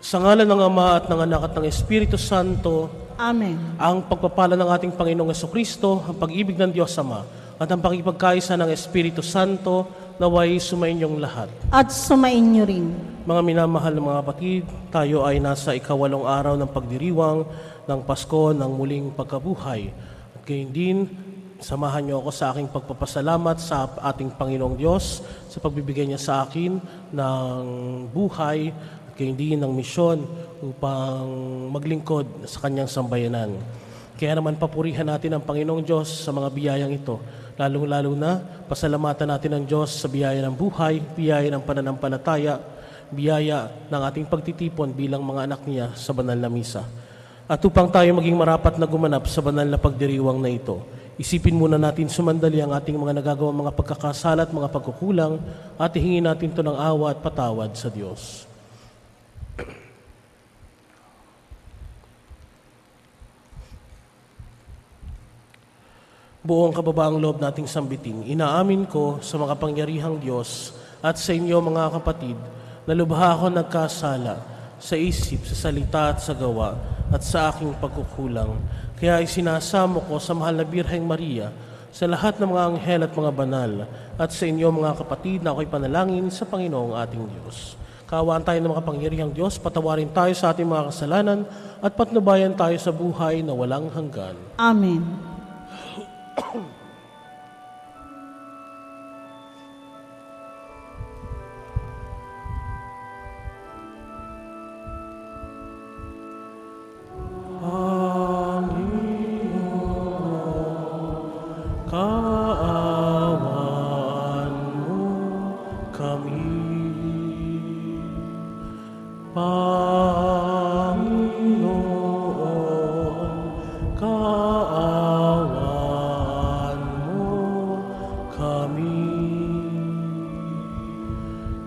Sa ngalan ng Ama at ng Anak at ng Espiritu Santo, Amen. ang pagpapala ng ating Panginoong Jesucristo, ang pag-ibig ng Diyos Ama, at ang pakipagkaisa ng Espiritu Santo, naway sumainyong lahat. At sumainyo rin. Mga minamahal na mga kapatid, tayo ay nasa ikawalong araw ng pagdiriwang ng Pasko ng muling pagkabuhay. At gayon din, samahan niyo ako sa aking pagpapasalamat sa ating Panginoong Diyos sa pagbibigay niya sa akin ng buhay at gayon din ng misyon upang maglingkod sa kanyang sambayanan. Kaya naman papurihan natin ang Panginoong Diyos sa mga biyayang ito. Lalong-lalo na, pasalamatan natin ang Diyos sa biyaya ng buhay, biyaya ng pananampalataya, biyaya ng ating pagtitipon bilang mga anak niya sa banal na misa. At upang tayo maging marapat na gumanap sa banal na pagdiriwang na ito, isipin muna natin sumandali ang ating mga nagagawang mga pagkakasala at mga pagkukulang at hingin natin ito ng awa at patawad sa Diyos. Buong kababaang loob nating sambitin, inaamin ko sa makapangyarihang Diyos at sa inyo mga kapatid na lubha ako nagkasala sa isip, sa salita at sa gawa at sa aking pagkukulang. Kaya isinasamo ko sa mahal na Birheng Maria, sa lahat ng mga anghel at mga banal, at sa inyo mga kapatid na ako'y panalangin sa Panginoong ating Diyos. Kaawaan tayo ng makapangyarihang Diyos, patawarin tayo sa ating mga kasalanan at patnubayan tayo sa buhay na walang hanggan. Amen. Kaawaan mo kami, Panginoon, kaawaan mo kami.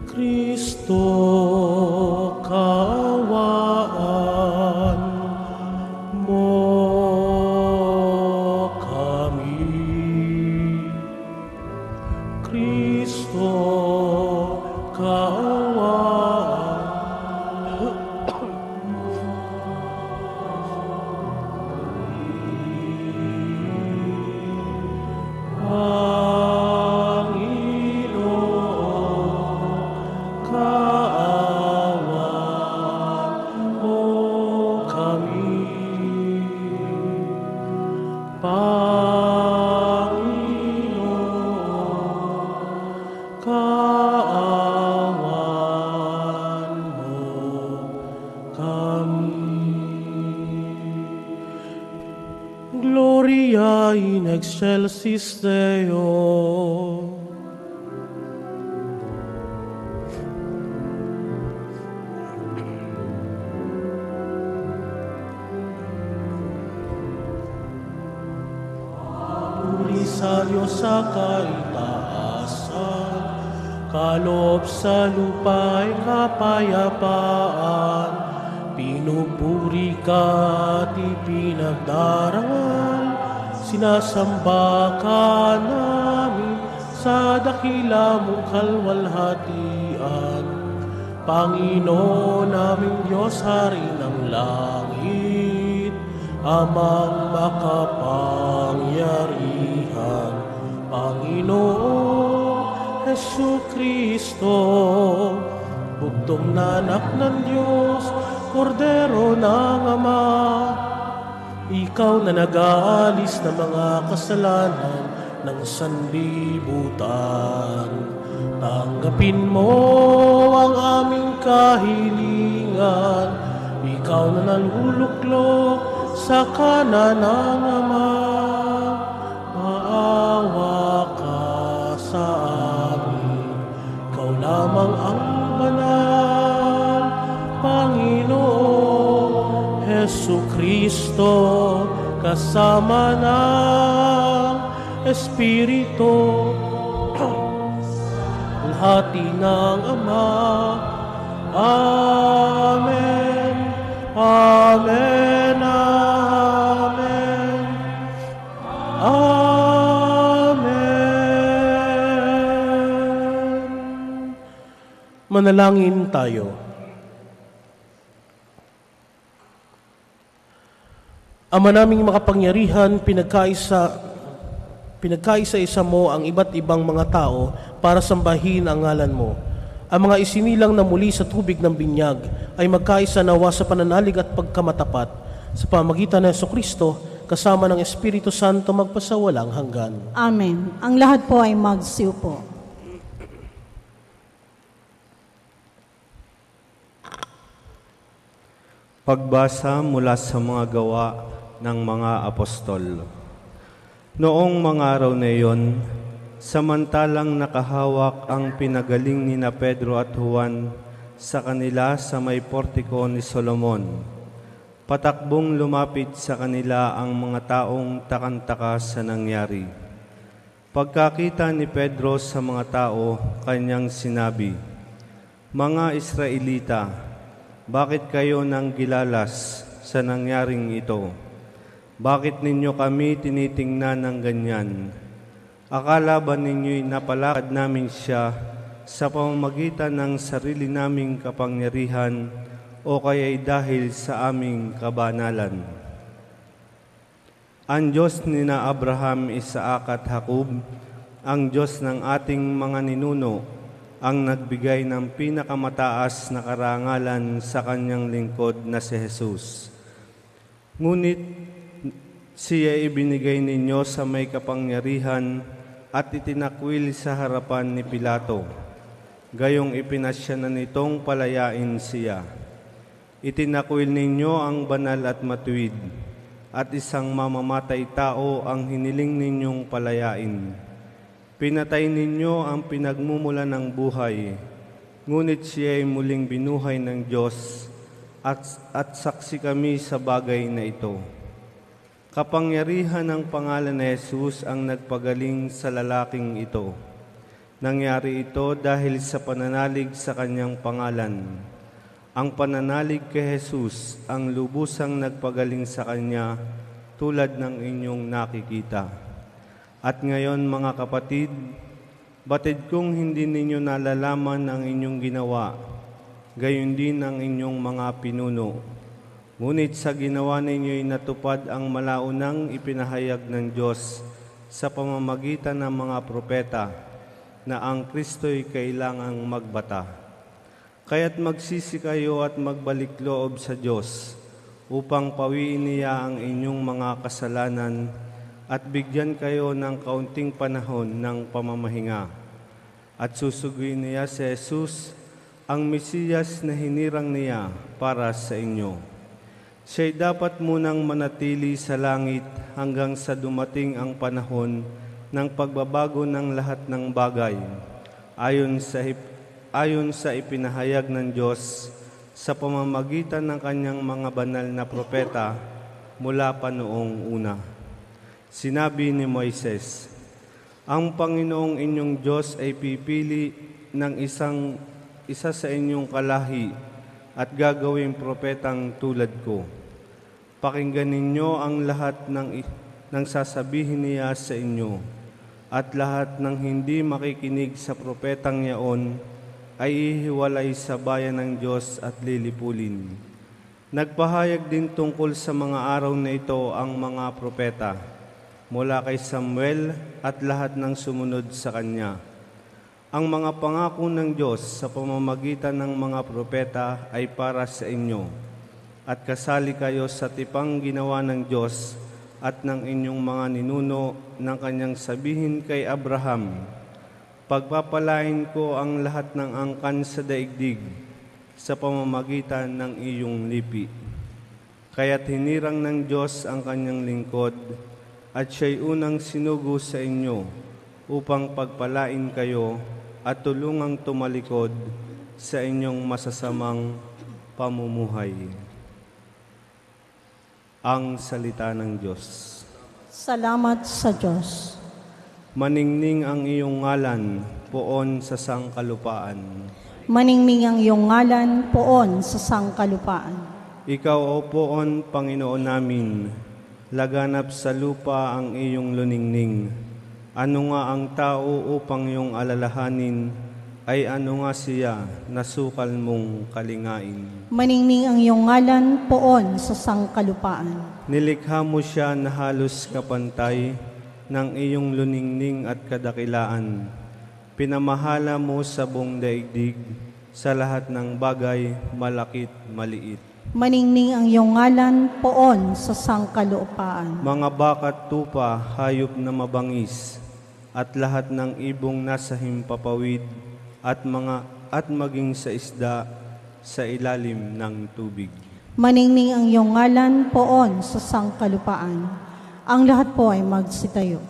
Kristo, kaawaan mo kami. Kristo, kaawaan Panginoon, kaawaan mo kami. Panginoon, kaawaan mo kami. Gloria in excelsis Deo. Puri sa Diyos sa kaitaasan, kaloob sa lupa'y kapayapaan. Pinupuri ka at ipinagdarangal, sinasamba ka namin sa dakila mong kalwalhatian. Panginoon naming Diyos, Hari ng langit, Amang makapangyarihan, Panginoon Jesucristo, bugtong na anak ng Diyos, Kordero ng Ama, ikaw na nag-aalis ng mga kasalanan ng sanlibutan. Tanggapin mo ang aming kahilingan, ikaw na naluluklok sa kanan ng Ama. Maawa ka sa amin, ikaw lamang ang banal, Panginoon Jesucristo, kasama ng Espiritu, ang hati ng Ama. Amen. Amen. Amen. Amen. Manalangin tayo. Ama naming makapangyarihan, pinagkaisa-isa mo ang iba't ibang mga tao para sambahin ang ngalan mo. Ang mga isinilang na muli sa tubig ng binyag ay magkaisa nawa sa pananalig at pagkamatapat sa pamagitan ng Jesucristo kasama ng Espiritu Santo magpasawalang hanggan. Amen. Ang lahat po ay magsiupo. Pagbasa mula sa mga gawa ng mga apostol. Noong mga araw na iyon, samantalang nakahawak ang pinagaling ni na Pedro at Juan sa kanila sa may portiko ni Solomon, patakbong lumapit sa kanila ang mga taong takantaka sa nangyari. Pagkakita ni Pedro sa mga tao, kanyang sinabi, "Mga Israelita, bakit kayo nang gilalas sa nangyaring ito? Bakit ninyo kami tinitingnan ng ganyan? Akala ba ninyo'y napalakad namin siya sa pamamagitan ng sarili naming kapangyarihan o kaya'y dahil sa aming kabanalan? Ang Diyos ni na Abraham, Isaac at Jacob, ang Diyos ng ating mga ninuno, ang nagbigay ng pinakamataas na karangalan sa kanyang lingkod na si Jesus. Ngunit siya ibinigay ninyo sa may kapangyarihan at itinakwil sa harapan ni Pilato. Gayong ipinasya na nitong palayain siya. Itinakwil ninyo ang banal at matuwid, at isang mamamatay tao ang hiniling ninyong palayain. Pinatay ninyo ang pinagmumula ng buhay, ngunit siya ay muling binuhay ng Diyos at saksi kami sa bagay na ito. Kapangyarihan ng pangalan ni Jesus ang nagpagaling sa lalaking ito. Nangyari ito dahil sa pananalig sa kanyang pangalan. Ang pananalig kay Jesus ang lubusang nagpagaling sa kanya tulad ng inyong nakikita. At ngayon mga kapatid, batid kong hindi ninyo nalalaman ang inyong ginawa, gayon din ang inyong mga pinuno. Ngunit sa ginawa ninyo'y natupad ang malaunang ipinahayag ng Diyos sa pamamagitan ng mga propeta na ang Kristo'y kailangang magbata. Kaya't magsisi kayo at magbalik loob sa Diyos upang pawiin niya ang inyong mga kasalanan at bigyan kayo ng kaunting panahon ng pamamahinga. At susuguin niya si Jesus, ang Mesiyas na hinirang niya para sa inyo. Siya'y dapat munang manatili sa langit hanggang sa dumating ang panahon ng pagbabago ng lahat ng bagay, ayon sa ipinahayag ng Diyos sa pamamagitan ng kanyang mga banal na propeta mula pa noong una. Sinabi ni Moises, ang Panginoong inyong Diyos ay pipili ng isa sa inyong kalahi at gagawing propetang tulad ko. Pakinggan ninyo ang lahat ng sasabihin niya sa inyo, at lahat ng hindi makikinig sa propetang yaon ay ihiwalay sa bayan ng Diyos at lilipulin. Nagpahayag din tungkol sa mga araw na ito ang mga propeta, mula kay Samuel at lahat ng sumunod sa kanya. Ang mga pangako ng Diyos sa pamamagitan ng mga propeta ay para sa inyo, at kasali kayo sa tipang ginawa ng Diyos at ng inyong mga ninuno ng kanyang sabihin kay Abraham, pagpapalain ko ang lahat ng angkan sa daigdig sa pamamagitan ng iyong lipi. Kaya't hinirang ng Diyos ang kanyang lingkod, at siya'y unang sinugo sa inyo upang pagpalain kayo at tulungang tumalikod sa inyong masasamang pamumuhay. Ang salita ng Diyos. Salamat sa Diyos. Maningning ang iyong ngalan poon sa sangkalupaan. Maningming ang iyong ngalan poon sa sangkalupaan. Ikaw, O poon, Panginoon namin, laganap sa lupa ang iyong luningning. Ano nga ang tao upang iyong alalahanin, ay ano nga siya nasukal mong kalingain. Maningning ang iyong ngalan poon sa sangkalupaan. Nilikha mo siya na halos kapantay ng iyong luningning at kadakilaan. Pinamahala mo sa buong daigdig sa lahat ng bagay, malakit, maliit. Maningning ang iyong ngalan poon sa sangkalupaan. Mga bakat tupa, hayop na mabangis, at lahat ng ibong nasa himpapawid, at maging sa isda sa ilalim ng tubig. Maningning ang iyong ngalan poon sa sangkalupaan. Ang lahat po ay magsitayo.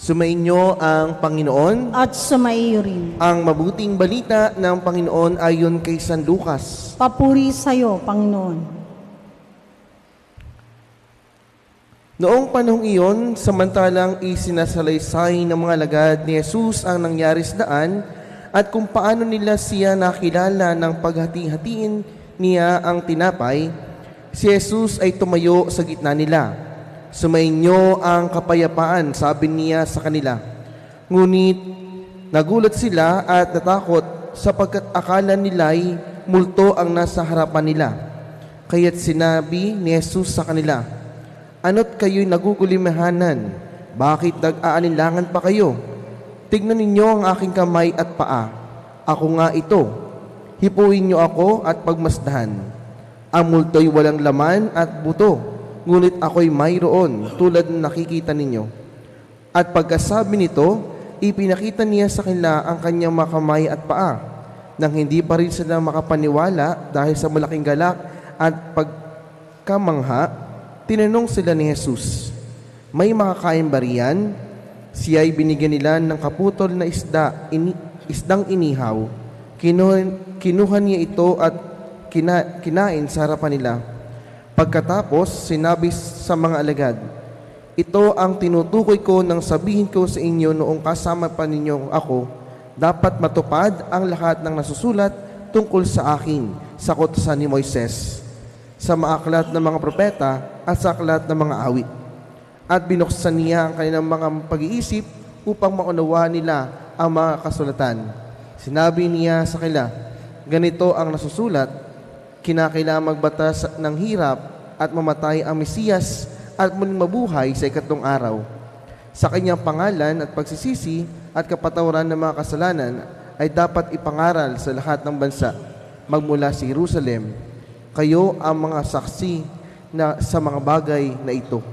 Sumainyo ang Panginoon. At sumaiyo rin. Ang mabuting balita ng Panginoon ayon kay San Lucas. Papuri sa iyo, Panginoon. Noong panahong iyon, samantalang isinasalaysay ng mga lagad ni Jesus ang nangyari sa daan at kung paano nila siya nakilala ng paghati-hatiin niya ang tinapay, si Jesus ay tumayo sa gitna nila. Sumainyo ang kapayapaan, sabi niya sa kanila. Ngunit nagulat sila at natakot sapagkat akala nila'y multo ang nasa harapan nila. Kaya't sinabi ni Jesus sa kanila, "Ano't kayo'y nagugulimahanan? Bakit nag-aalinlangan pa kayo? Tignan ninyo ang aking kamay at paa. Ako nga ito. Hipuin niyo ako at pagmasdahan. Ang multo'y walang laman at buto, ngunit ako'y mayroon tulad ng nakikita ninyo." At pagkasabi nito, ipinakita niya sa kanila ang kanyang mga kamay at paa. Nang hindi pa rin sila makapaniwala dahil sa malaking galak at pagkamangha, tinanong sila ni Jesus, "May makakain ba riyan?" Siya'y binigyan nila ng kaputol na isdang inihaw. Kinuha niya ito at kinain sa harapan nila. Pagkatapos, sinabi sa mga alagad, "Ito ang tinutukoy ko nang sabihin ko sa inyo noong kasama pa ninyo ako, dapat matupad ang lahat ng nasusulat tungkol sa akin sa kautusan ni Moises, sa mga aklat ng mga propeta at sa aklat ng mga awit." At binuksan niya ang kanilang mga pag-iisip upang maunawaan nila ang mga kasulatan. Sinabi niya sa kanila, "Ganito ang nasusulat, kinakailangang magbatas ng hirap at mamatay ang Mesiyas at muling mabuhay sa ikatlong araw. Sa kanyang pangalan at pagsisisi at kapatawaran ng mga kasalanan ay dapat ipangaral sa lahat ng bansa, magmula sa Jerusalem. Kayo ang mga saksi sa mga bagay na ito."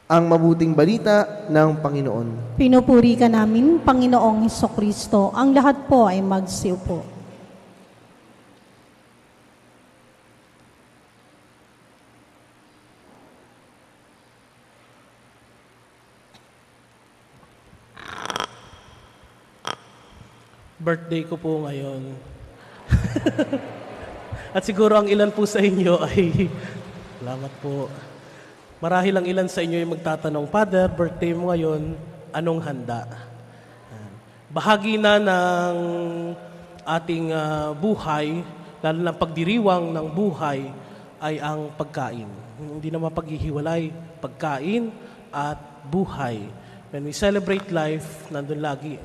Ang mabuting balita ng Panginoon. Pinupuri ka namin, Panginoong Hesukristo. Ang lahat po ay magsiupo. Birthday ko po ngayon. At siguro ang ilan po sa inyo ay, salamat po. Marahil ang ilan sa inyo ay magtatanong, "Father, birthday mo ngayon, anong handa?" Bahagi na ng ating buhay, lalo na pagdiriwang ng buhay, ay ang pagkain. Hindi na mapaghihiwalay, pagkain at buhay. When we celebrate life, nandun lagi.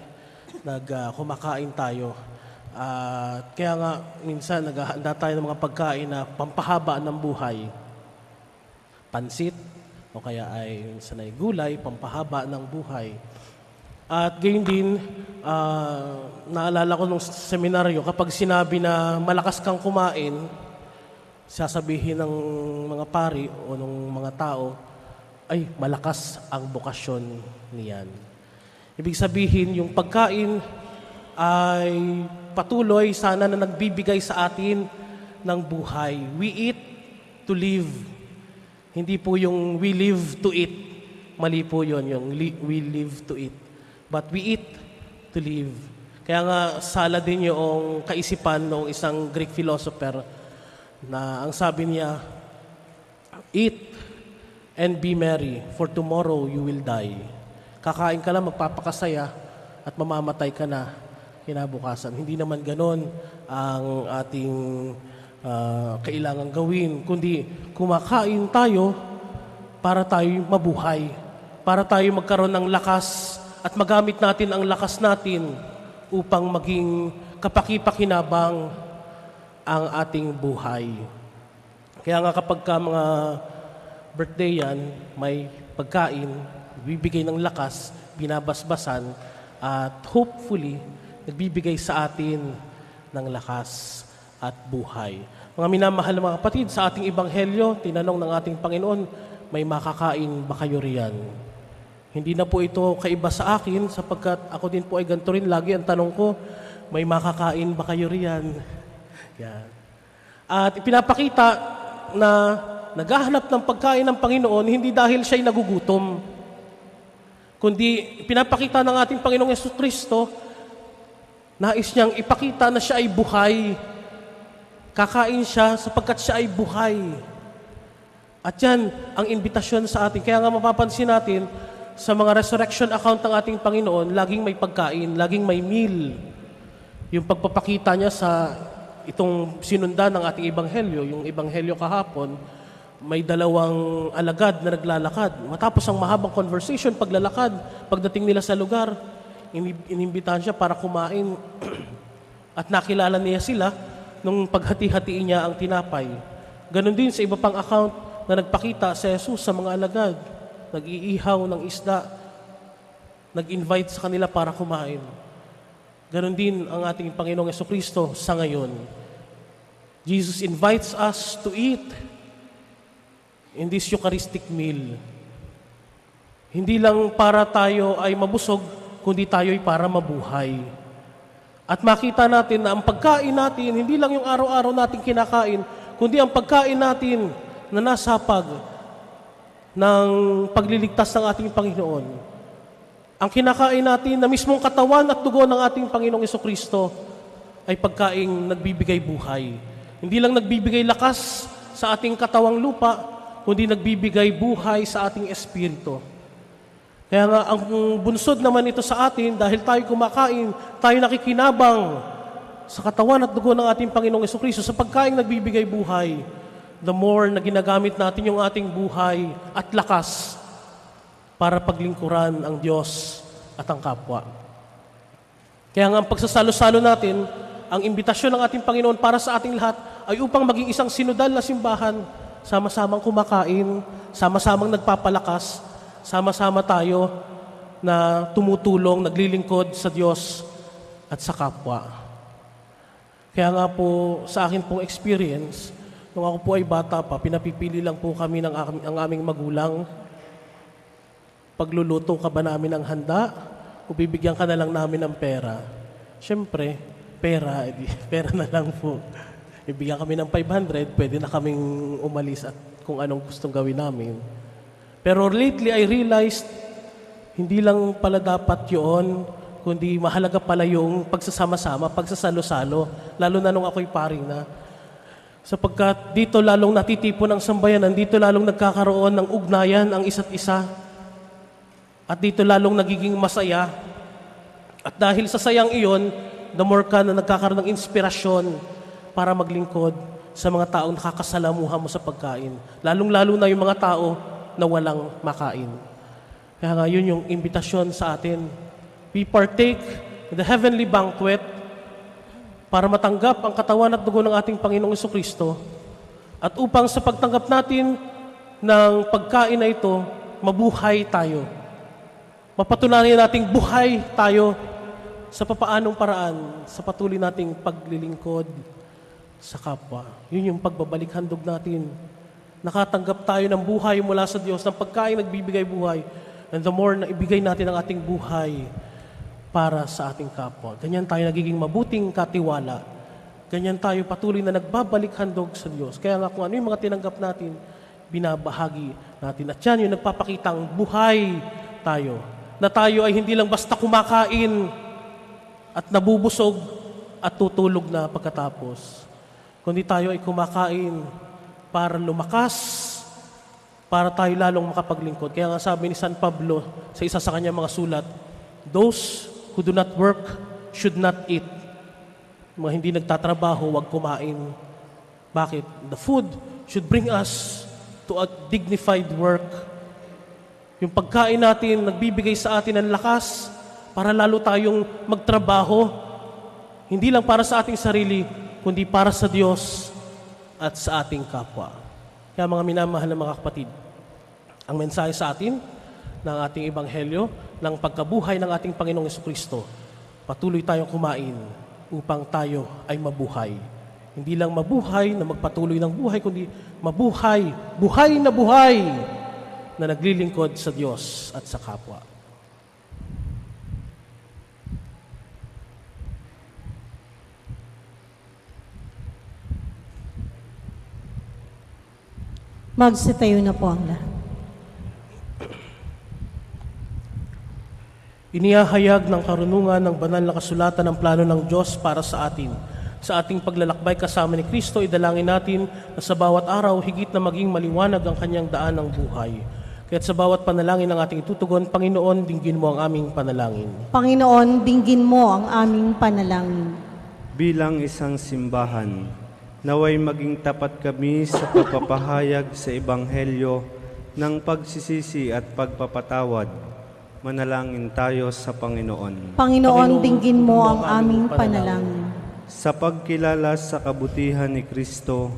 Kumakain tayo. Kaya nga, minsan naghahanda tayo ng mga pagkain na pampahaba ng buhay. Pansit, o kaya ay minsan ay gulay, pampahaba ng buhay. At gayon din, naalala ko nung seminaryo, kapag sinabi na malakas kang kumain, sasabihin ng mga pari o ng mga tao, ay malakas ang bokasyon niyan. Ibig sabihin, yung pagkain ay patuloy sana na nagbibigay sa atin ng buhay. We eat to live. Hindi po yung we live to eat. mali po yun, yung we live to eat. But we eat to live. Kaya nga sala din yung kaisipan ng isang Greek philosopher na ang sabi niya, eat and be merry, for tomorrow you will die. Kakain ka lang, magpapakasaya, at mamamatay ka na kinabukasan. Hindi naman ganon ang ating kailangan gawin, kundi kumakain tayo para tayo mabuhay, para tayo magkaroon ng lakas at magamit natin ang lakas natin upang maging kapaki-pakinabang ang ating buhay. Kaya nga kapag ka mga birthday yan, may pagkain, bibigay ng lakas, binabasbasan, at hopefully, nagbibigay sa atin ng lakas at buhay. Mga minamahal na mga kapatid, sa ating ebanghelyo, tinanong ng ating Panginoon, may makakain ba kayo riyan? Hindi na po ito kaiba sa akin, sapagkat ako din po ay ganito rin. Lagi ang tanong ko, may makakain ba kayo riyan? Yan. At ipinapakita na naghahanap ng pagkain ng Panginoon, hindi dahil siya'y nagugutom, kundi pinapakita ng ating Panginoong Jesucristo, nais niyang ipakita na siya ay buhay. Kakain siya sapagkat siya ay buhay. At yan ang imbitasyon sa atin. Kaya nga mapapansin natin, sa mga resurrection account ng ating Panginoon, laging may pagkain, laging may meal. Yung pagpapakita niya sa itong sinundan ng ating ebanghelyo, yung ebanghelyo kahapon, may dalawang alagad na naglalakad. Matapos ang mahabang conversation, paglalakad, pagdating nila sa lugar, inimbitahan siya para kumain. At nakilala niya sila nung paghati-hatiin niya ang tinapay. Ganon din sa iba pang account na nagpakita sa Jesus sa mga alagad. Nag-iihaw ng isda, nag-invite sa kanila para kumain. Ganon din ang ating Panginoong Jesucristo sa ngayon. Jesus invites us to eat in this Eucharistic meal. Hindi lang para tayo ay mabusog, kundi tayo ay para mabuhay. At makita natin na ang pagkain natin, hindi lang yung araw-araw natin kinakain, kundi ang pagkain natin na nasapag ng pagliligtas ng ating Panginoon. Ang kinakain natin na mismong katawan at dugo ng ating Panginoong Jesucristo ay pagkaing nagbibigay buhay. Hindi lang nagbibigay lakas sa ating katawang lupa, kundi nagbibigay buhay sa ating espiritu. Kaya nga, ang bunsod naman ito sa atin, dahil tayo kumakain, tayo nakikinabang sa katawan at dugo ng ating Panginoong Jesucristo, sa pagkain nagbibigay buhay, the more na ginagamit natin yung ating buhay at lakas para paglingkuran ang Diyos at ang kapwa. Kaya nga ang pagsasalo-salo natin, ang imbitasyon ng ating Panginoon para sa ating lahat ay upang maging isang sinodal na simbahan, sama-samang kumakain, sama-samang nagpapalakas, sama-sama tayo na tumutulong, naglilingkod sa Diyos at sa kapwa. Kaya nga po sa akin pong experience, nung ako po ay bata pa, pinapipili lang po kami ng ang aming magulang. Pagluluto ka ba namin ng handa o bibigyan ka na lang namin ng pera? Siyempre, pera, pera na lang po. Ibigyan kami ng 500, pwede na kaming umalis at kung anong gustong gawin namin. Pero lately, I realized, hindi lang pala dapat yun, kundi mahalaga pala yung pagsasama-sama, pagsasalo-salo, lalo na nung ako'y paring na. Sapagkat dito lalong natitipon ang sambayanan, dito lalong nagkakaroon ng ugnayan ang isa't isa. At dito lalong nagiging masaya. At dahil sa sayang iyon, the more ka na nagkakaroon ng inspirasyon para maglingkod sa mga taong nakakasalamuha mo sa pagkain. Lalong-lalo na yung mga tao na walang makain. Kaya nga yun yung imbitasyon sa atin. We partake in the heavenly banquet para matanggap ang katawan at dugo ng ating Panginoong Jesucristo at upang sa pagtanggap natin ng pagkain na ito, mabuhay tayo. Mapatunayan nating buhay tayo sa papaanong paraan sa patuloy nating paglilingkod sa kapwa. Yun yung pagbabalik handog natin. Nakatanggap tayo ng buhay mula sa Diyos, ng pagkain nagbibigay buhay, and the more na ibigay natin ang ating buhay para sa ating kapwa. Ganyan tayo nagiging mabuting katiwala. Ganyan tayo patuloy na nagbabalik handog sa Diyos. Kaya nga kung ano yung mga tinanggap natin, binabahagi natin. At yan yung nagpapakitang buhay tayo. Na tayo ay hindi lang basta kumakain at nabubusog at tutulog na pagkatapos. Kundi tayo ay kumakain para lumakas, para tayo lalong makapaglingkod. Kaya nga sabi ni San Pablo sa isa sa kanyang mga sulat, those who do not work should not eat. Mga hindi nagtatrabaho, huwag kumain. Bakit? The food should bring us to a dignified work. Yung pagkain natin, nagbibigay sa atin ng lakas para lalo tayong magtrabaho. Hindi lang para sa ating sarili, kundi para sa Diyos at sa ating kapwa. Kaya mga minamahal na mga kapatid, ang mensahe sa atin ng ating Ebanghelyo, ng pagkabuhay ng ating Panginoong Jesucristo, patuloy tayong kumain upang tayo ay mabuhay. Hindi lang mabuhay na magpatuloy ng buhay, kundi mabuhay, buhay na naglilingkod sa Diyos at sa kapwa. Magsitayo na po ang lahat. Inihahayag ng karunungan ng banal na kasulatan ng plano ng Diyos para sa atin. Sa ating paglalakbay kasama ni Kristo, idalangin natin na sa bawat araw higit na maging maliwanag ang kanyang daan ng buhay. Kaya't sa bawat panalangin ng ating itutugon, Panginoon, dinggin mo ang aming panalangin. Panginoon, dinggin mo ang aming panalangin. Bilang isang simbahan, naway maging tapat kami sa pagpapahayag sa Ebanghelyo ng pagsisisi at pagpapatawad. Manalangin tayo sa Panginoon. Panginoon, dinggin mo ang aming panalangin. Sa pagkilala sa kabutihan ni Kristo,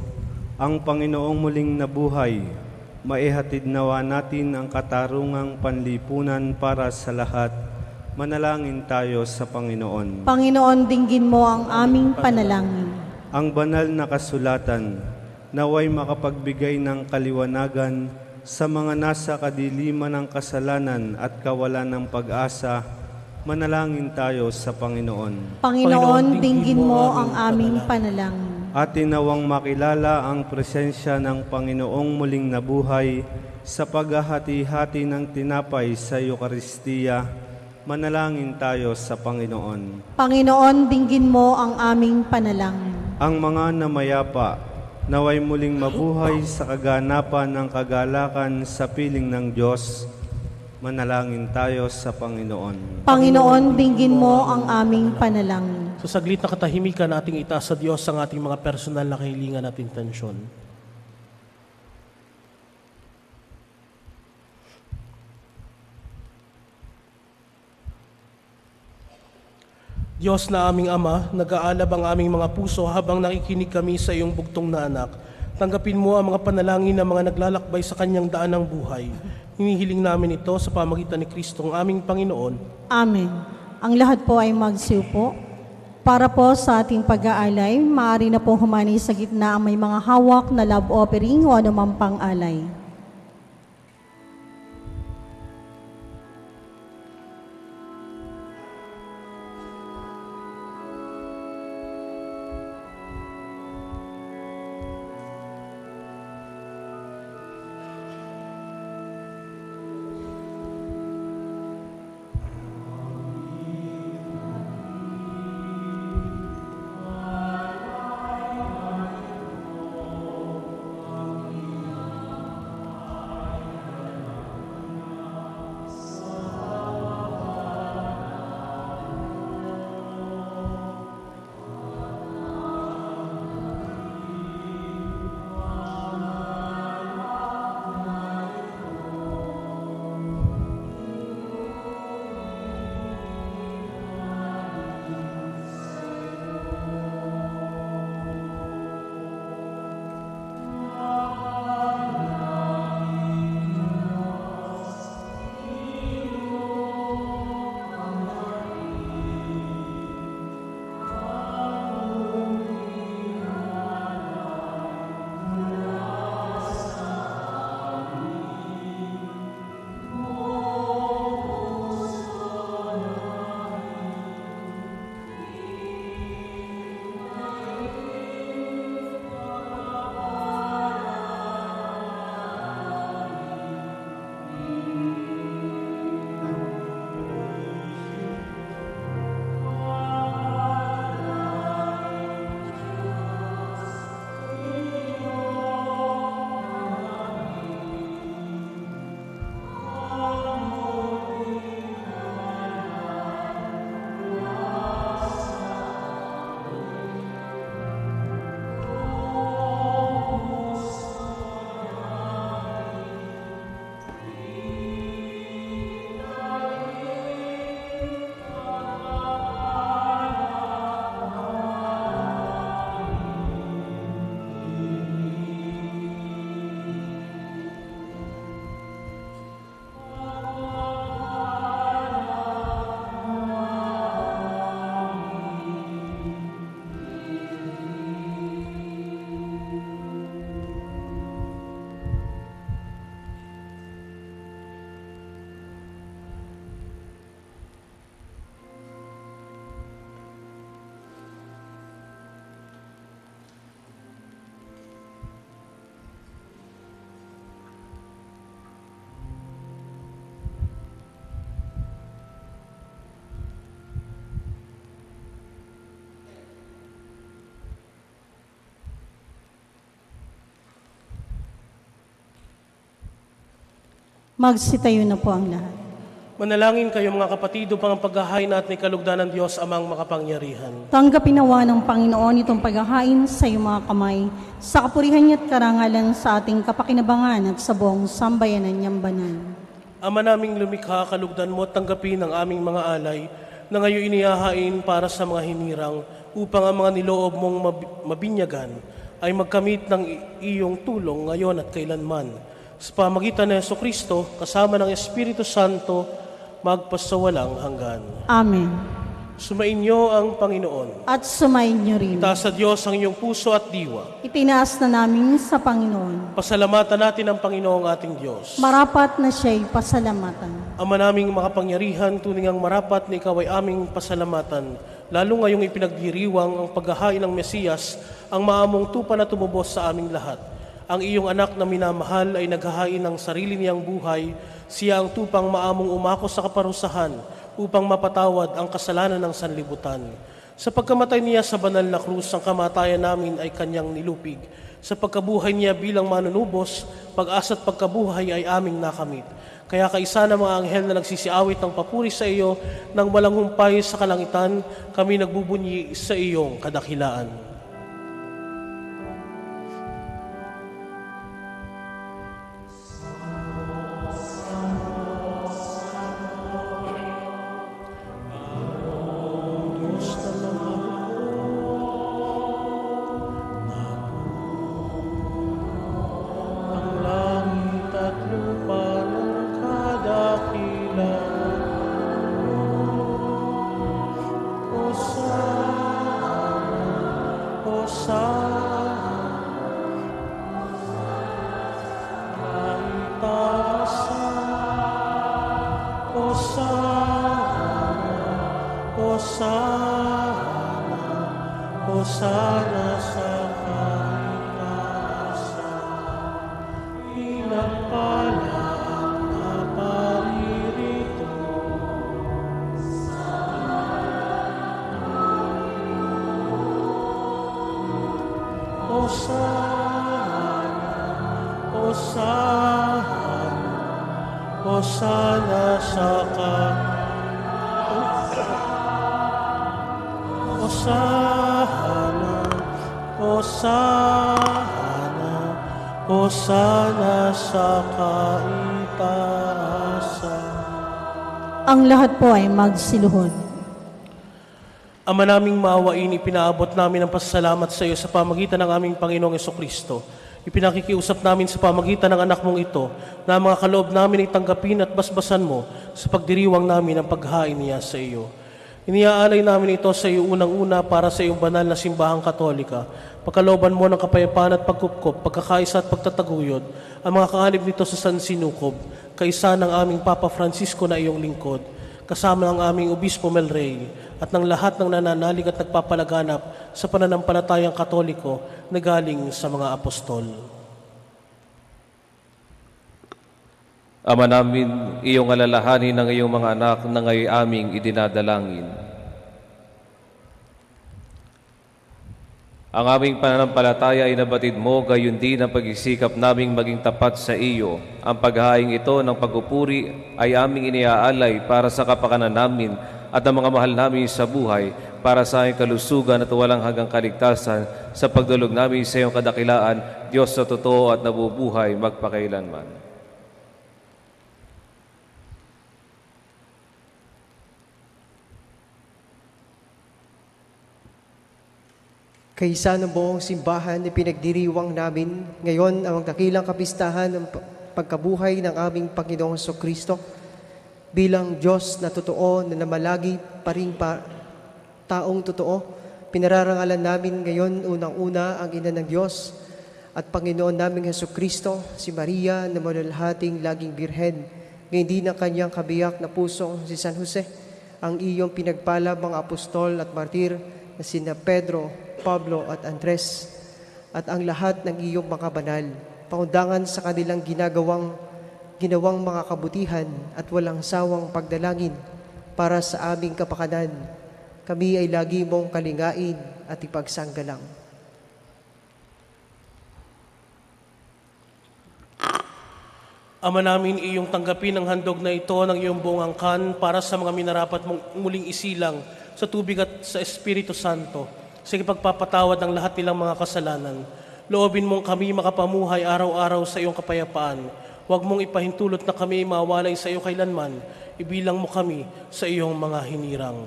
ang Panginoong muling nabuhay, maihatid nawa natin ang katarungang panlipunan para sa lahat. Manalangin tayo sa Panginoon. Panginoon, dinggin mo ang aming panalangin. Ang banal na kasulatan, naway makapagbigay ng kaliwanagan sa mga nasa kadiliman ng kasalanan at kawalan ng pag-asa. Manalangin tayo sa Panginoon. Panginoon, dinggin mo ang aming panalangin. Atin nawang makilala ang presensya ng Panginoong muling nabuhay sa paghahati-hati ng tinapay sa Eukaristiya. Manalangin tayo sa Panginoon. Panginoon, dinggin mo ang aming panalangin. Ang mga namayapa, naway muling mabuhay sa kaganapan ng kagalakan sa piling ng Diyos. Manalangin tayo sa Panginoon. Panginoon, dinggin mo ang aming panalangin. Sa saglit na katahimikan, ating itaas sa Diyos ang ating mga personal na kahilingan at intensyon. Diyos na aming Ama, nag-aalab ang aming mga puso habang nakikinig kami sa iyong bugtong na anak. Tanggapin mo ang mga panalangin ng mga naglalakbay sa kanyang daan ng buhay. Hinihiling namin ito sa pamagitan ni Kristo ang aming Panginoon. Amen. Ang lahat po ay magsiupo. Para po sa ating pag-aalay, maaari na po humani sa gitna ang may mga hawak na love offering o anumang pang-alay. Magsitayo na po ang lahat. Manalangin kayo mga kapatid upang ang paghahain natin ay kalugdan ng Diyos amang makapangyarihan. Tanggapin nawa ng Panginoon itong paghahain sa iyong mga kamay, sa kapurihan niya at karangalan sa ating kapakinabangan at sa buong sambayanan niyang banal. Ama naming lumikha, kalugdan mo at tanggapin ang aming mga alay na ngayon inihahain para sa mga hinirang upang ang mga niloob mong mabinyagan ay magkamit ng iyong tulong ngayon at kailanman. Sa pamagitan ng Jesucristo, kasama ng Espiritu Santo, magpasawalang hanggan. Amen. Sumainyo ang Panginoon. At sumayin niyo rin. Itaas sa Diyos ang iyong puso at diwa. Itinaas na namin sa Panginoon. Pasalamatan natin ang Panginoong ating Diyos. Marapat na siya'y pasalamatan. Ama naming makapangyarihan, tunay ngang marapat na ikaw ay aming pasalamatan. Lalo ngayong ipinagdiriwang ang paghahain ng Mesiyas, ang maamong tupa na tumubos sa aming lahat. Ang iyong anak na minamahal ay naghahain ng sarili niyang buhay. Siya ang tupang maamong umako sa kaparusahan upang mapatawad ang kasalanan ng sanlibutan. Sa pagkamatay niya sa banal na krus, ang kamatayan namin ay kanyang nilupig. Sa pagkabuhay niya bilang manunubos, pag-asa at pagkabuhay ay aming nakamit. Kaya kaisa ng mga anghel na nagsisiawit ng papuri sa iyo, nang walang humpay sa kalangitan, kami nagbubunyi sa iyong kadakilaan. Hosana sa kaitaasan, pinagpala ang naparirito. Hosana sa Hosana sa kaitaasan. Ang lahat po ay magsiluhod. Ama naming maawain, ipinaabot namin ang pasasalamat sa iyo sa pamagitan ng aming Panginoong Jesucristo. Ipinakikiusap namin sa pamagitan ng anak mong ito na ang mga kaloob namin ay tanggapin at basbasan mo sa pagdiriwang namin ang paghain niya sa iyo. Iniaalay namin ito sa iyo unang-una para sa iyong banal na simbahang katolika. Pagkalooban mo ng kapayapaan at pagkupkop, pagkakaisa at pagtataguyod, ang mga kaanib nito sa San Sinukob, kaisa ng aming Papa Francisco na iyong lingkod, kasama ng aming Obispo Mel Rey, at ng lahat ng nananalig at nagpapalaganap sa pananampalatayang katoliko na galing sa mga apostol. Ama namin, iyong alalahanin ng iyong mga anak na ngayon aming idinadalangin. Ang aming pananampalataya ay nabatid mo, gayon din ang pag-isikap naming maging tapat sa iyo. Ang paghahaing ito ng pagpupuri ay aming iniaalay para sa kapakanan namin at ang mga mahal namin sa buhay, para sa aming kalusugan at walang hanggang kaligtasan, sa pagdulog namin sa iyong kadakilaan, Diyos na totoo at nabubuhay magpakailanman. Kaisa ng buong simbahan na pinagdiriwang namin ngayon ang dakilang kapistahan ng pagkabuhay ng aming Panginoong Jesucristo bilang Diyos na totoo na namalagi pa rin taong totoo. Pinararangalan namin ngayon unang-una ang Ina ng Diyos at Panginoon naming Jesucristo, si Maria na malalhating laging birhen, ngayon din ang kanyang kabiyak na puso si San Jose, ang iyong pinagpala mga apostol at martir na sina Pedro, Pablo at Andres, at ang lahat ng iyong mga banal, paundangan sa kanilang ginawang mga kabutihan at walang sawang pagdalangin para sa aming kapakanan. Kami ay lagi mong kalingain at ipagsanggalang. Ama namin, iyong tanggapin ang handog na ito ng iyong buong angkan para sa mga minarapat mong muling isilang sa tubig at sa Espiritu Santo, sa pagpapatawad ng lahat nilang mga kasalanan. Loobin mong kami makapamuhay araw-araw sa iyong kapayapaan. Huwag mong ipahintulot na kami mawalay sa iyo kailanman. Ibilang mo kami sa iyong mga hinirang.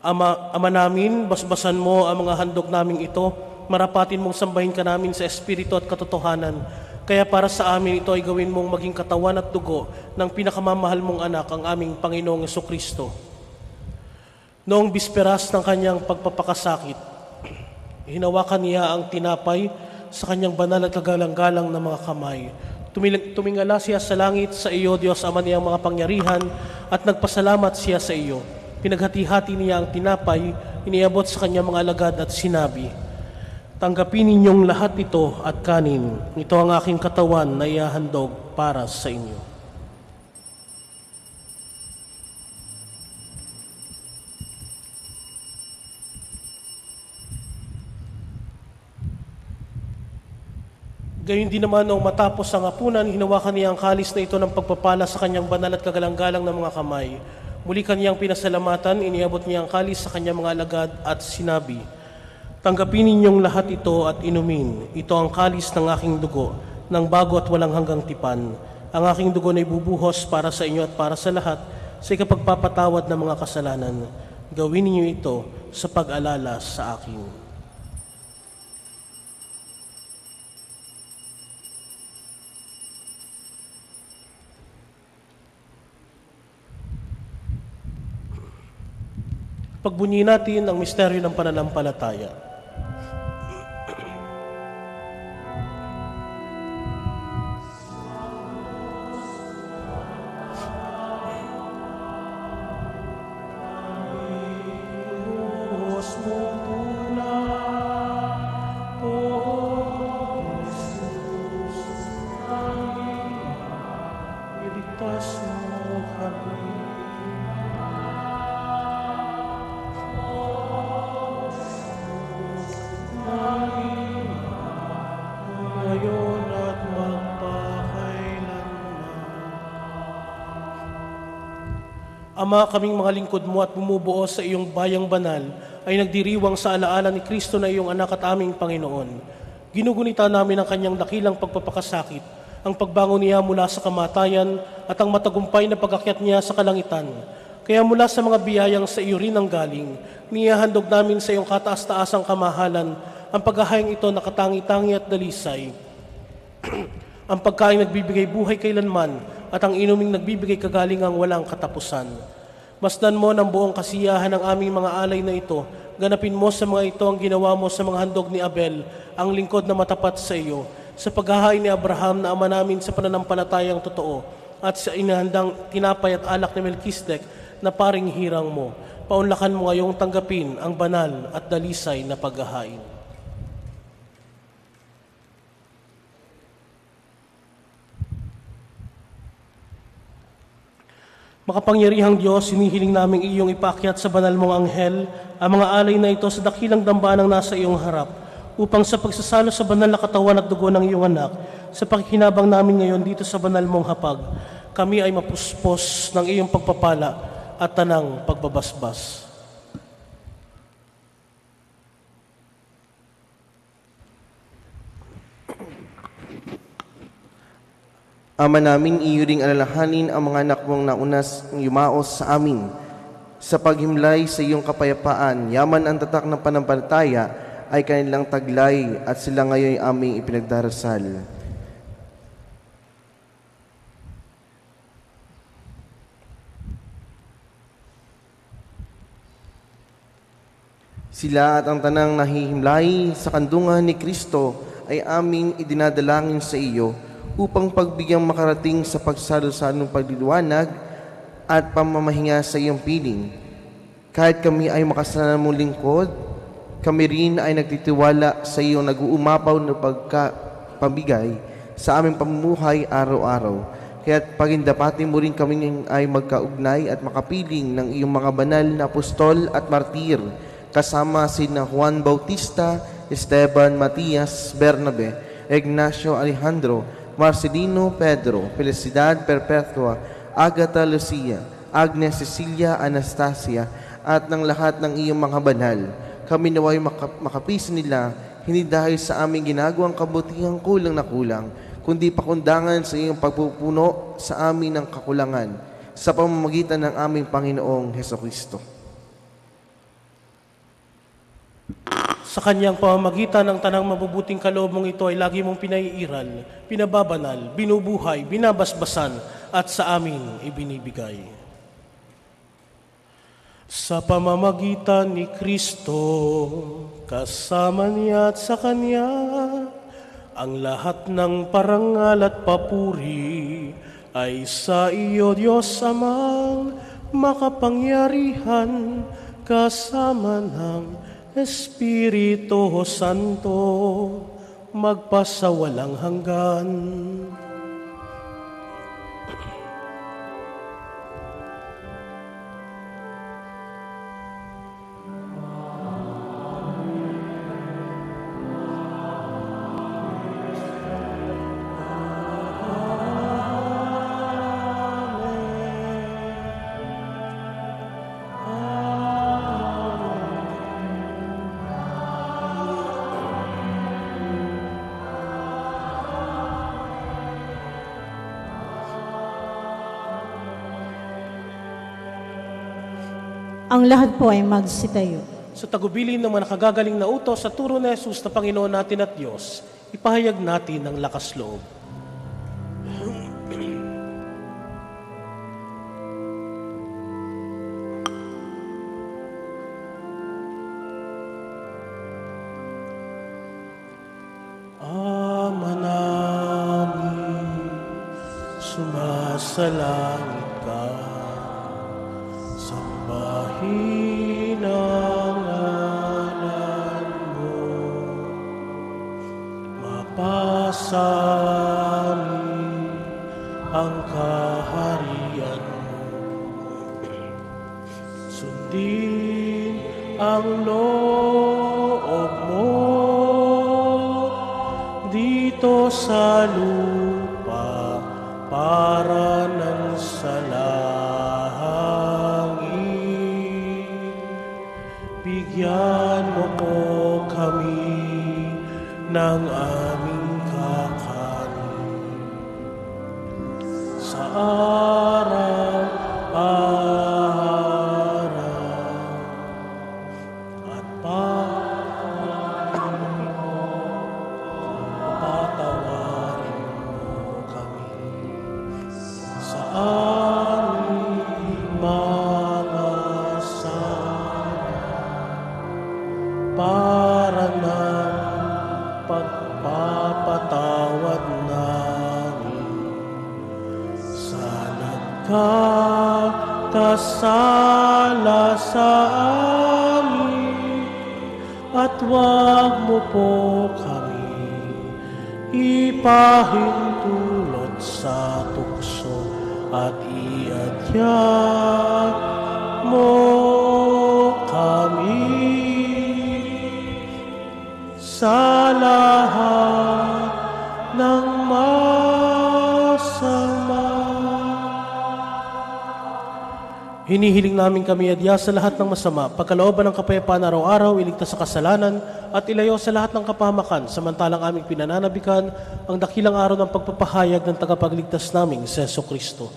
Ama namin, basbasan mo ang mga handog naming ito. Marapatin mong sambahin ka namin sa Espiritu at katotohanan. Kaya para sa amin ito ay gawin mong maging katawan at dugo ng pinakamamahal mong anak, ang aming Panginoong Jesucristo. Noong bisperas ng kanyang pagpapakasakit, hinawakan niya ang tinapay sa kanyang banal at kagalang-galang na mga kamay. Tumingala siya sa langit, sa iyo, Diyos Ama niyang mga pangyarihan, at nagpasalamat siya sa iyo. Pinaghati-hati niya ang tinapay, iniabot sa kanyang mga alagad at sinabi, "Tanggapin ninyong lahat ito at kanin. Ito ang aking katawan na ihahandog para sa inyo." Gayon din naman noong matapos ang hapunan, hinawakan niya ang kalis na ito ng pagpapala sa kanyang banal at kagalang-galang na mga kamay. Muli kanyang pinasalamatan, iniabot niya ang kalis sa kanyang mga alagad at sinabi, "Tanggapin ninyong lahat ito at inumin. Ito ang kalis ng aking dugo, ng bago at walang hanggang tipan. Ang aking dugo na ibubuhos para sa inyo at para sa lahat sa ikapagpapatawad ng mga kasalanan. Gawin ninyo ito sa pag-alala sa akin." Pagbunyi natin ang misteryo ng pananampalataya. Ngayon at magpakailanman. Ama, kaming mga lingkod mo at bumubuo sa iyong bayang banal ay nagdiriwang sa alaala ni Kristo na iyong anak at aming Panginoon. Ginugunita namin ang kanyang dakilang pagpapakasakit, ang pagbangon niya mula sa kamatayan at ang matagumpay na pag-akyat niya sa kalangitan. Kaya mula sa mga biyayang sa iyo rin ang galing, niyahandog namin sa iyong kataas-taasang kamahalan ang paghahayang ito na katangi-tangi at dalisay. Ang pagkain nagbibigay buhay kailanman at ang inuming nagbibigay kagalingang walang katapusan. Masdan mo ng buong kasiyahan ng aming mga alay na ito. Ganapin mo sa mga ito ang ginawa mo sa mga handog ni Abel, ang lingkod na matapat sa iyo, sa paghahain ni Abraham na ama namin sa pananampalatayang totoo, at sa inahandang tinapay at alak ni Melchizedek na paring hirang mo. Paunlakan mo ngayong tanggapin ang banal at dalisay na paghahain. Makapangyarihang Diyos, hinihiling naming iyong ipaakyat sa banal mong anghel ang mga alay na ito sa dakilang dambanang nasa iyong harap, upang sa pagsasalo sa banal na katawan at dugo ng iyong anak, sa pakikinabang namin ngayon dito sa banal mong hapag, kami ay mapuspos ng iyong pagpapala at tanang pagbabasbas. Ama namin, iyo ring alalahanin ang mga anak mong naunas ng yumaos sa amin. Sa paghimlay sa iyong kapayapaan, yaman ang tatak ng panampalataya ay kanilang taglay at sila ngayon aming ipinagdarasal. Sila at ang tanang nahihimlay sa kandungan ni Kristo ay aming idinadalangin sa iyo upang pagbigyang makarating sa pagsalo-salong pagliliwanag at pamamahinga sa iyong piling. Kahit kami ay makasalanan mong lingkod, kami rin ay nagtitiwala sa iyong nag-uumapaw na pagkapabigay sa aming pamumuhay araw-araw. Kaya't pagindapatin mo rin kami ay magkaugnay at makapiling ng iyong mga banal na apostol at martir, kasama sina Juan Bautista, Esteban, Matias, Bernabe, Ignacio, Alejandro, Marcelino Pedro, Felicidad Perpetua, Agatha Lucia, Agnes Cecilia Anastasia, at ng lahat ng iyong mga banal. Kami naway makapisa nila, hindi dahil sa aming ginagawang kabutihang kulang na kulang, kundi pakundangan sa iyong pagpupuno sa amin ng kakulangan, sa pamamagitan ng aming Panginoong Hesukristo. Sa kanyang pamamagitan ng tanang mabubuting kaloob mong ito ay lagi mong pinaiiral, pinababanal, binubuhay, binabasbasan, at sa amin ibinibigay. Sa pamamagitan ni Kristo, kasama niya at sa Kanya, ang lahat ng parangal at papuri ay sa iyo, Diyos Amang makapangyarihan, kasama ng Espiritu Santo, magpasawalang hanggan. Ang lahat po ay magsitayo. Sa tagubilin ng mga nakagagaling na utos sa turo ni Jesus na Panginoon natin at Diyos, ipahayag natin ang lakas loob. Ama namin, sumasalangit ka, sambahin ang ngalan mo, mapasa amin ang kaharian mo, sundin ang loob mo dito sa lupa para ng sa langit. Bigyan mo po kami ng aming kakanin sa araw-araw at patawarin mo kami sa aming mga sala para ng pagpapatawad namin sa nagkakasala sa amin, at huwag mo po kami ipahintulot sa tukso, at iadya mo kami sa lahat ng masama. Hinihiling namin kami adya sa lahat ng masama, pagkalooban ng kapayapaan araw-araw, iligtas sa kasalanan, at ilayo sa lahat ng kapahamakan, samantalang aming pinananabikan ang dakilang araw ng pagpapahayag ng tagapagligtas naming si Jesucristo.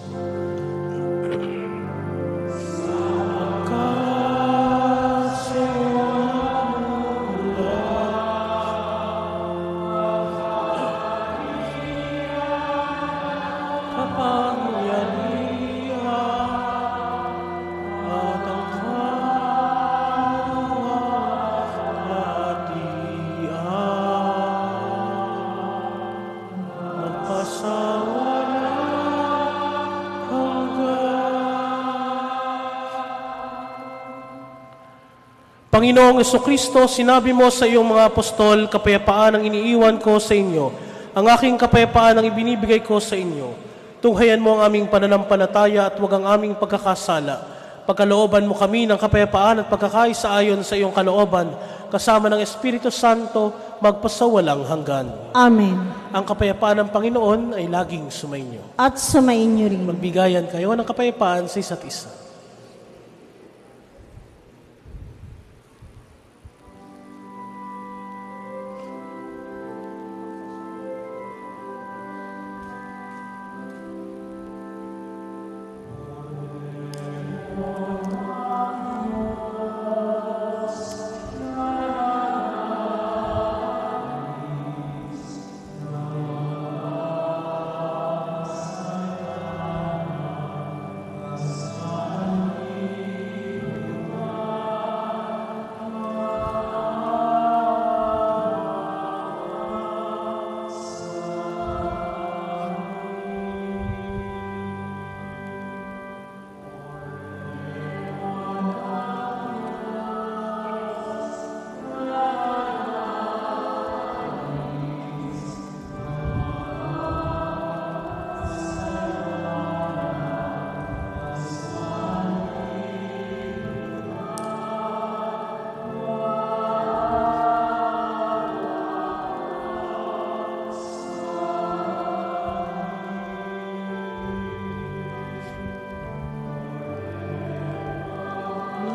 Panginoong Jesucristo, sinabi mo sa iyong mga apostol, kapayapaan ang iniiwan ko sa inyo. Ang aking kapayapaan ang ibinibigay ko sa inyo. Tunghayan mo ang aming pananampalataya at huwag ang aming pagkakasala. Pagkalooban mo kami ng kapayapaan at pagkakaisa ayon sa iyong kalooban, kasama ng Espiritu Santo, magpasawalang hanggan. Amen. Ang kapayapaan ng Panginoon ay laging sumainyo. At sumainyo rin. Magbigayan kayo ng kapayapaan sa isa't isa.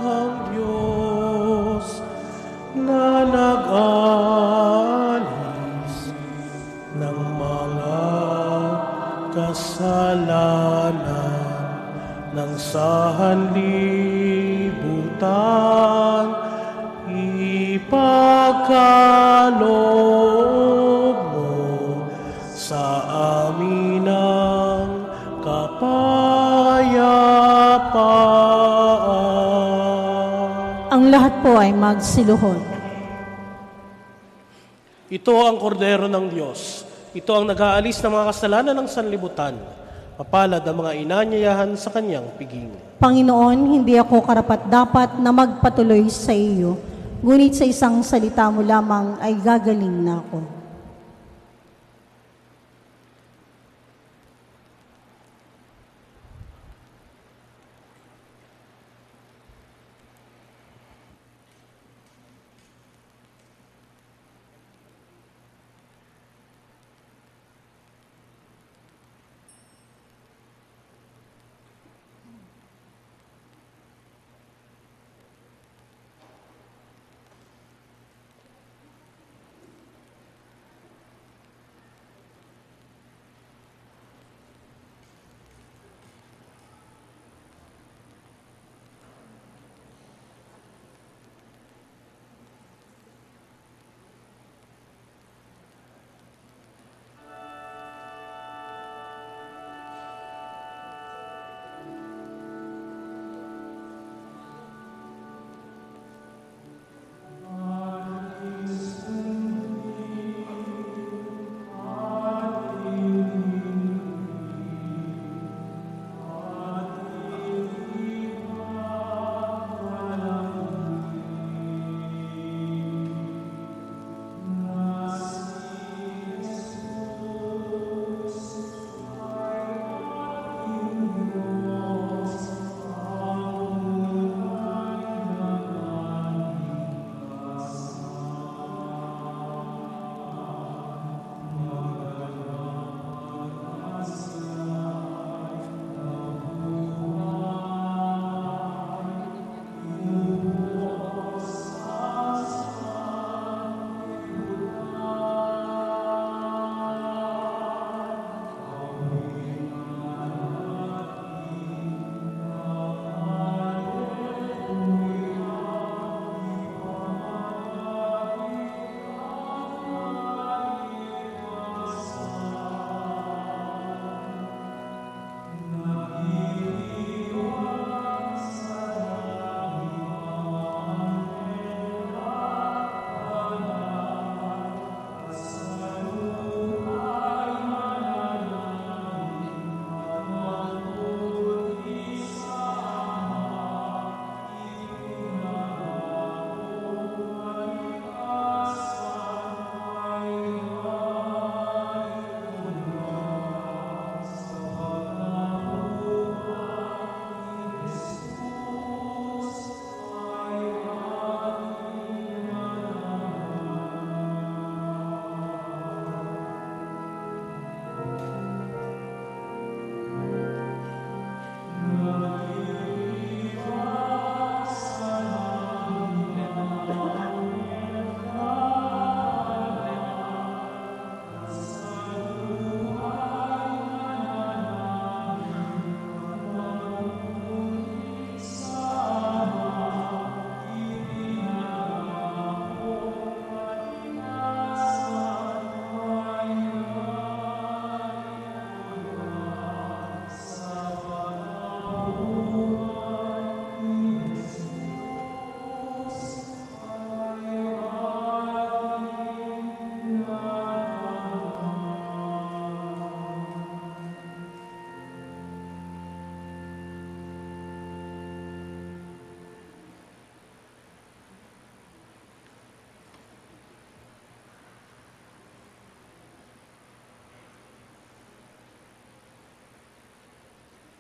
Ang Diyos na nag-alis ng mga kasalanan ng sanlibutan, ipagkaloob mo sa amin ang kapayapaan. Ang lahat po ay magsiluhod. Ito ang kordero ng Diyos. Ito ang nag-aalis ng mga kasalanan ng sanlibutan. Mapalad ang mga inanyayahan sa kanyang piging. Panginoon, hindi ako karapat-dapat na magpatuloy sa iyo, ngunit sa isang salita mo lamang ay gagaling na ako.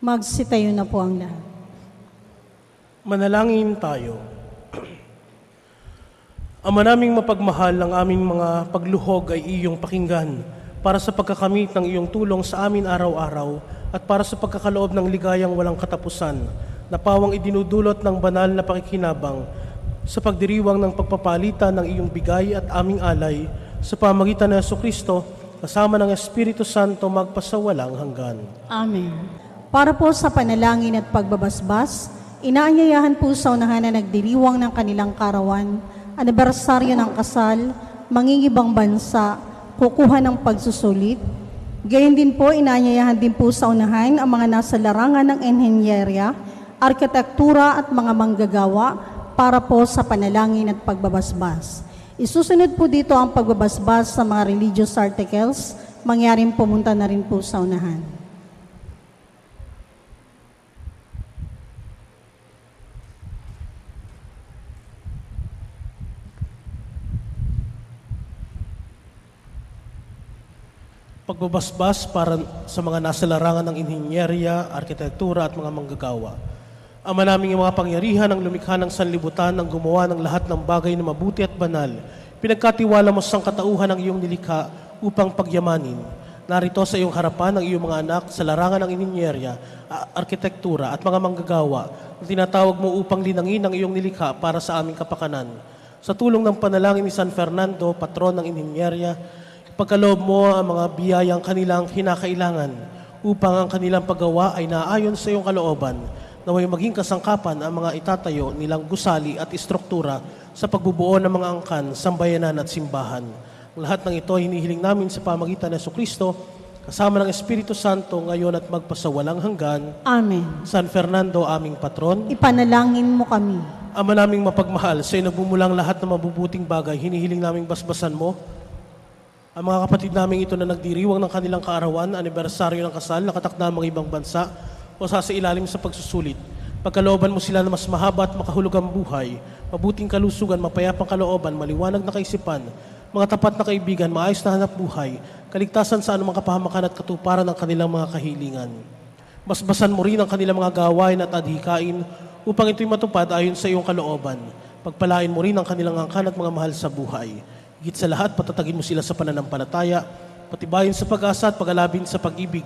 Magsitayo na po ang lahat. Manalangin tayo. Ama naming mapagmahal, ang aming mga pagluhog ay iyong pakinggan para sa pagkakamit ng iyong tulong sa amin araw-araw at para sa pagkakaloob ng ligayang walang katapusan na pawang idinudulot ng banal na pakikinabang sa pagdiriwang ng pagpapalitan ng iyong bigay at aming alay sa pamagitan ng Jesucristo kasama ng Espiritu Santo magpasawalang hanggan. Amen. Para po sa panalangin at pagbabasbas, inaanyayahan po sa unahan na nagdiriwang ng kanilang karawan, anibersaryo ng kasal, mangingibang bansa, kukuha ng pagsusulit. Gayon din po, inaanyayahan din po sa unahan ang mga nasa larangan ng enhinyerya, arkitektura at mga manggagawa para po sa panalangin at pagbabasbas. Isusunod po dito ang pagbabasbas sa mga religious articles, mangyaring pumunta na rin po sa unahan. Pagbabasbas para sa mga nasa larangan ng inhinyerya, arkitektura at mga manggagawa. Ama naming mga pangyarihan ang lumikha ng sanlibutan ang gumawa ng lahat ng bagay na mabuti at banal. Pinagkatiwala mo sa katauhan ng iyong nilikha upang pagyamanin. Narito sa iyong harapan ang iyong mga anak sa larangan ng inhinyerya, arkitektura at mga manggagawa na tinatawag mo upang linangin ang iyong nilikha para sa aming kapakanan. Sa tulong ng panalangin ni San Fernando, patron ng inhinyerya, pagkaloob mo ang mga biyayang kanilang kinakailangan upang ang kanilang paggawa ay naayon sa iyong kalooban na may maging kasangkapan ang mga itatayo nilang gusali at istruktura sa pagbubuo ng mga angkan, sambayanan at simbahan. Ang lahat ng ito hinihiling namin sa pamagitan ng Jesucristo kasama ng Espiritu Santo ngayon at magpasawalang hanggan. Amen. San Fernando, aming patron, Ipanalangin mo kami. Ama naming mapagmahal, sa iyo nagmumulang lahat ng mabubuting bagay, hinihiling naming basbasan mo ang mga kapatid namin ito na nagdiriwang ng kanilang kaarawan, anibersaryo ng kasal, nakatakda ang mga ibang bansa o sa ilalim sa pagsusulit. Pagkalooban mo sila na mas mahaba at makahulugang buhay, mabuting kalusugan, mapayapang kalooban, maliwanag na kaisipan, mga tapat na kaibigan, maayos na hanap buhay, kaligtasan sa anumang kapahamakan at katuparan ng kanilang mga kahilingan. Basbasan mo rin ang kanilang mga gawain at adhikain upang ito'y matupad ayon sa iyong kalooban. Pagpalain mo rin ang kanilang angkan at mga mahal sa buhay. Higit sa lahat, patatagin mo sila sa pananampalataya, patibayin sa pag-asa at pag-alabin sa pag-ibig.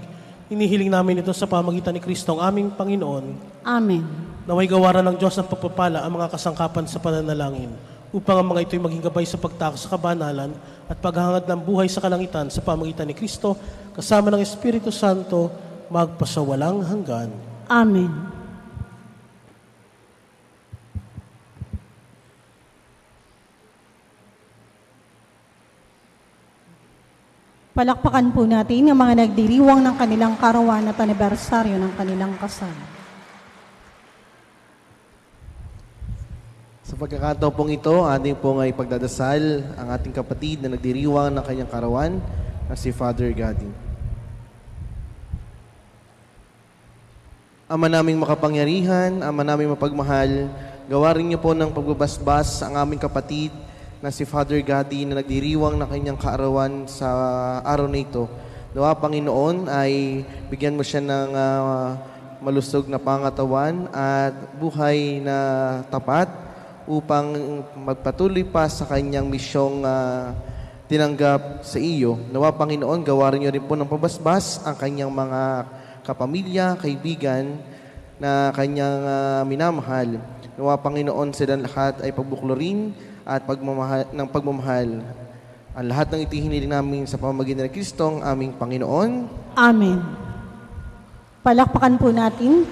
Hinihiling namin ito sa pamagitan ni Kristo ang aming Panginoon. Amen. Naway gawaran ng Diyos ng pagpapala ang mga kasangkapan sa pananalangin upang ang mga ito'y maging gabay sa pagtakas sa kabanalan at paghahangad ng buhay sa kalangitan sa pamagitan ni Kristo kasama ng Espiritu Santo magpasawalang hanggan. Amen. Palakpakan po natin ang mga nagdiriwang ng kanilang karawan at anibersaryo ng kanilang kasal. Sa pagkakataon pong ito, ating pong ay pagdadasal ang ating kapatid na nagdiriwang ng kanyang karawan na si Father Gadi. Ama naming makapangyarihan, Ama naming mapagmahal, gawarin niyo po ng pagbabasbas ang aming kapatid na si Father Gadi na nagdiriwang ng kanyang kaarawan sa araw na ito. Nawa, Panginoon, ay bigyan mo siya ng malusog na pangatawan at buhay na tapat upang magpatuloy pa sa kanyang misyong tinanggap sa iyo. Nawa, Panginoon, gawarin niyo rin po ng pabasbas ang kanyang mga kapamilya, kaibigan na kanyang minamahal. Nawa, Panginoon, silang lahat ay pagbuklorin at pagmamahal. Ang lahat ng itihiniling namin sa pamamagitan ng Kristo, ang aming Panginoon. Amen. Palakpakan po natin.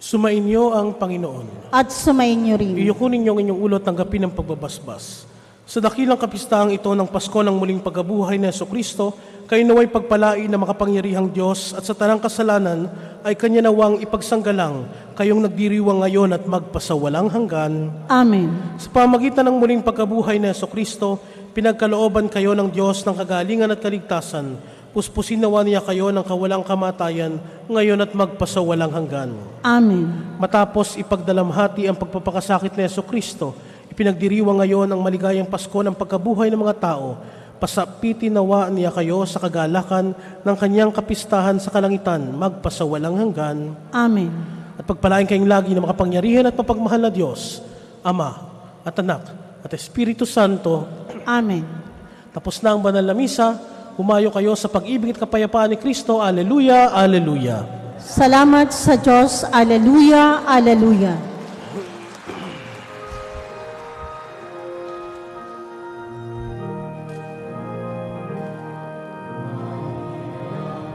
Sumainyo ang Panginoon. At sumayin niyo rin. Iyukunin niyo ang inyong ulo at tanggapin ang pagbabasbas. Sa dakilang kapistahang ito ng Pasko ng muling pagkabuhay ni Jesucristo, kayo naway pagpalain na makapangyarihang Diyos at sa tanang kasalanan ay Kanya nawang ipagsanggalang kayong nagdiriwang ngayon at magpasawalang hanggan. Amen. Sa pamagitan ng muling pagkabuhay ni Jesucristo, pinagkalooban kayo ng Diyos ng kagalingan at kaligtasan. Puspusin nawa niya kayo ng kawalang kamatayan ngayon at magpasawalang hanggan. Amen. Matapos ipagdalamhati ang pagpapakasakit ni Jesucristo, ipinagdiriwang ngayon ang maligayang Pasko ng pagkabuhay ng mga tao. Pasapitin nawa niya kayo sa kagalakan ng kanyang kapistahan sa kalangitan, magpasawalang hanggan. Amen. At pagpalain kayong lagi ng makapangyarihan at mapagmahal na Diyos, Ama at Anak at Espiritu Santo. Amen. Tapos na ang banal na misa, humayo kayo sa pag-ibig at kapayapaan ni Kristo. Alleluia, alleluia. Salamat sa Diyos. Alleluia, alleluia.